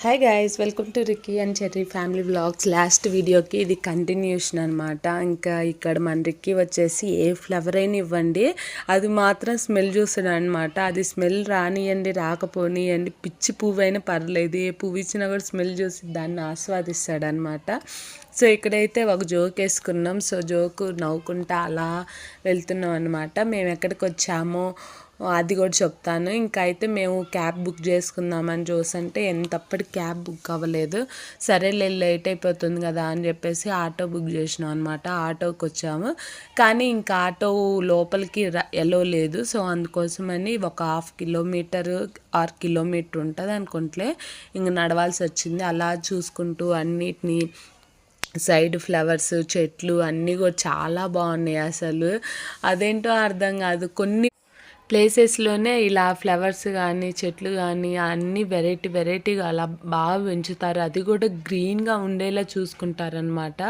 Hi guys, welcome to Ricky and Cherry family vlogs. Last వీడియోకి ఇది continuation అనమాట. ఇంకా ఇక్కడ మన రిక్కీ వచ్చేసి ఏ ఫ్లవర్ అయినా ఇవ్వండి, అది మాత్రం స్మెల్ చూస్తున్నాడు అనమాట. అది స్మెల్ రానియండి, రాకపోనియండి, పిచ్చి పువ్వు అయినా పర్లేదు, ఏ పువ్వు ఇచ్చినా కూడా స్మెల్ చూసి దాన్ని ఆస్వాదిస్తాడనమాట. సో ఇక్కడైతే ఒక జోక్ వేసుకున్నాం. సో జోకు నవ్వుకుంటా అలా వెళ్తున్నాం అనమాట. మేము ఎక్కడికి వచ్చామో అది కూడా చెప్తాను. ఇంకా అయితే మేము క్యాబ్ బుక్ చేసుకుందామని చూసంటే ఎంతప్పటికి క్యాబ్ బుక్ అవ్వలేదు. సరేలే లేట్ అయిపోతుంది కదా అని చెప్పేసి ఆటో బుక్ చేసినాం అనమాట. ఆటోకి వచ్చాము, కానీ ఇంకా ఆటో లోపలికి ఎలో లేదు. సో అందుకోసమని ఒక 1/2 కిలోమీటర్ ఆర్ కిలోమీటర్ ఉంటుంది అనుకుంటే ఇంక నడవాల్సి వచ్చింది. అలా చూసుకుంటూ అన్నిటినీ సైడ్ ఫ్లవర్స్, చెట్లు అన్నీ కూడా చాలా బాగున్నాయి. అసలు అదేంటో అర్థం కాదు, కొన్ని ప్లేసెస్లోనే ఇలా ఫ్లవర్స్ కానీ చెట్లు కానీ అన్నీ వెరైటీగా అలా బాగా పెంచుతారు. అది కూడా గ్రీన్గా ఉండేలా చూసుకుంటారనమాట.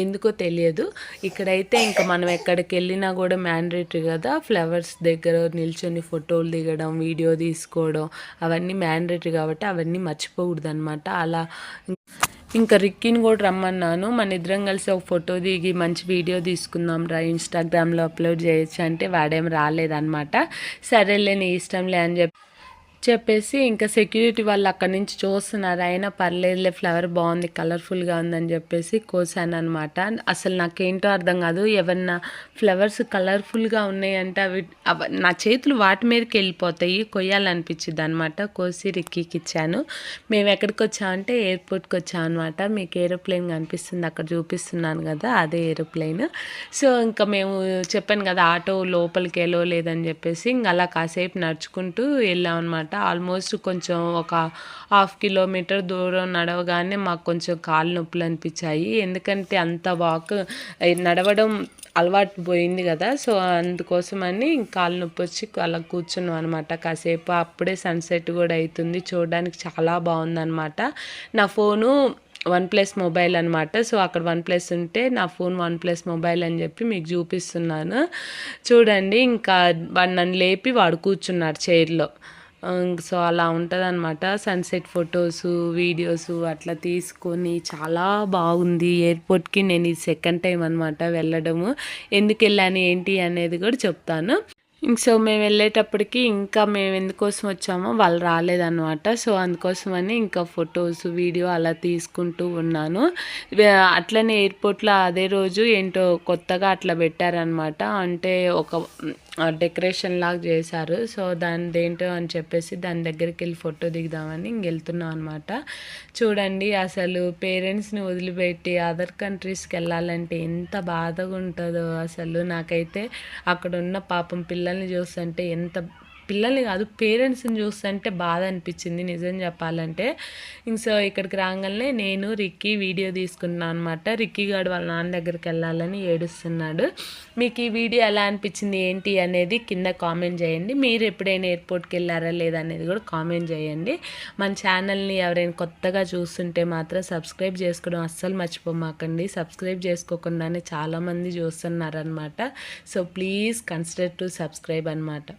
ఎందుకో తెలియదు. ఇక్కడైతే ఇంకా మనం ఎక్కడికి వెళ్ళినా కూడా మ్యాండేటరీ కదా, ఫ్లవర్స్ దగ్గర నిల్చొని ఫోటోలు దిగడం, వీడియో తీసుకోవడం అవన్నీ మ్యాండేటరీ కాబట్టి అవన్నీ మర్చిపోకూడదు అనమాట. అలా ఇంకా రిక్కీని కూడా రమ్మన్నాను. మన ఇద్దరం కలిసి ఒక ఫోటో దిగి మంచి వీడియో తీసుకుందాం రా, ఇన్స్టాగ్రామ్లో అప్లోడ్ చేయొచ్చు అంటే వాడేం రాలేదన్నమాట. సరేలే నీ ఇష్టంలే అని చెప్పేసి ఇంకా సెక్యూరిటీ వాళ్ళు అక్కడి నుంచి చూస్తున్నారు. అయినా పర్లేదులే, ఫ్లవర్ బాగుంది, కలర్ఫుల్గా ఉందని చెప్పేసి కోసాను అనమాట. అసలు నాకేంటో అర్థం కాదు, ఏమన్నా ఫ్లవర్స్ కలర్ఫుల్గా ఉన్నాయంటే అవి నా చేతులు వాటి మీదకి వెళ్ళిపోతాయి, కొయ్యాలనిపించింది అనమాట. కోసి రిక్కీకి ఇచ్చాను. మేము ఎక్కడికి వచ్చామంటే ఎయిర్పోర్ట్కి వచ్చాం అనమాట. మీకు ఏరోప్లేన్ కనిపిస్తుంది అక్కడ, చూపిస్తున్నాను కదా, అదే ఏరోప్లేన్. సో ఇంకా మేము చెప్పాను కదా ఆటో లోపలికి వెళ్ళో లేదని చెప్పేసి ఇంకా అలా కాసేపు నడుచుకుంటూ వెళ్ళాం అనమాట. ఆల్మోస్ట్ కొంచెం ఒక 1/2 కిలోమీటర్ దూరం నడవగానే మాకు కొంచెం కాళ్ళు నొప్పులు అనిపించాయి. ఎందుకంటే అంత వాక్ నడవడం అలవాటు పోయింది కదా. సో అందుకోసమని కాళ్ళు నొప్పి వచ్చి అలా కూర్చున్నాం అనమాట కాసేపు. అప్పుడే సన్సెట్ కూడా అవుతుంది, చూడడానికి చాలా బాగుందన్నమాట. నా ఫోను OnePlus మొబైల్ అనమాట. సో అక్కడ OnePlus ఉంటే నా ఫోన్ OnePlus మొబైల్ అని చెప్పి మీకు చూపిస్తున్నాను చూడండి. ఇంకా వాడు నన్ను లేపి వాడు కూర్చున్నాడు చైర్లో. సో అలా ఉంటుంది అనమాట. సన్సెట్ ఫొటోసు, వీడియోసు అట్లా తీసుకొని చాలా బాగుంది. ఎయిర్పోర్ట్కి నేను ఇది సెకండ్ టైం అనమాట వెళ్ళడము. ఎందుకు వెళ్ళాను ఏంటి అనేది కూడా చెప్తాను. సో మేము వెళ్ళేటప్పటికి ఇంకా మేము ఎందుకోసం వచ్చామో వాళ్ళు రాలేదన్నమాట. సో అందుకోసమని ఇంకా ఫొటోస్, వీడియో అలా తీసుకుంటూ ఉన్నాను. అట్లనే ఎయిర్పోర్ట్లో అదే రోజు ఏంటో కొత్తగా అట్లా పెట్టారనమాట. అంటే ఒక డెకరేషన్ లాగా చేశారు. సో దేంటో అని చెప్పేసి దాని దగ్గరికి వెళ్ళి ఫోటో దిగుదామని ఇంక వెళ్తున్నాం అనమాట. చూడండి అసలు పేరెంట్స్ని వదిలిపెట్టి అదర్ కంట్రీస్కి వెళ్ళాలంటే ఎంత బాధగా ఉంటుందో అసలు. నాకైతే అక్కడ ఉన్న పాపం పిల్లల్ని చూస్తుంటే పిల్లల్ని కాదు పేరెంట్స్ని చూస్తుంటే బాధ అనిపించింది నిజం చెప్పాలంటే. సో ఇక్కడికి రాగానే నేను రిక్కీ వీడియో తీసుకున్నాను అనమాట. రిక్కీ గారు వాళ్ళ నాన్న దగ్గరికి వెళ్ళాలని ఏడుస్తున్నాడు. మీకు ఈ వీడియో ఎలా అనిపించింది ఏంటి అనేది కింద కామెంట్ చేయండి. మీరు ఎప్పుడైనా ఎయిర్పోర్ట్కి వెళ్ళారా లేదా అనేది కూడా కామెంట్ చేయండి. మన ఛానల్ని ఎవరైనా కొత్తగా చూస్తుంటే మాత్రం సబ్స్క్రైబ్ చేసుకోవడం అస్సలు మర్చిపోమాకండి. సబ్స్క్రైబ్ చేసుకోకుండానే చాలామంది చూస్తున్నారనమాట. So please consider to subscribe అనమాట.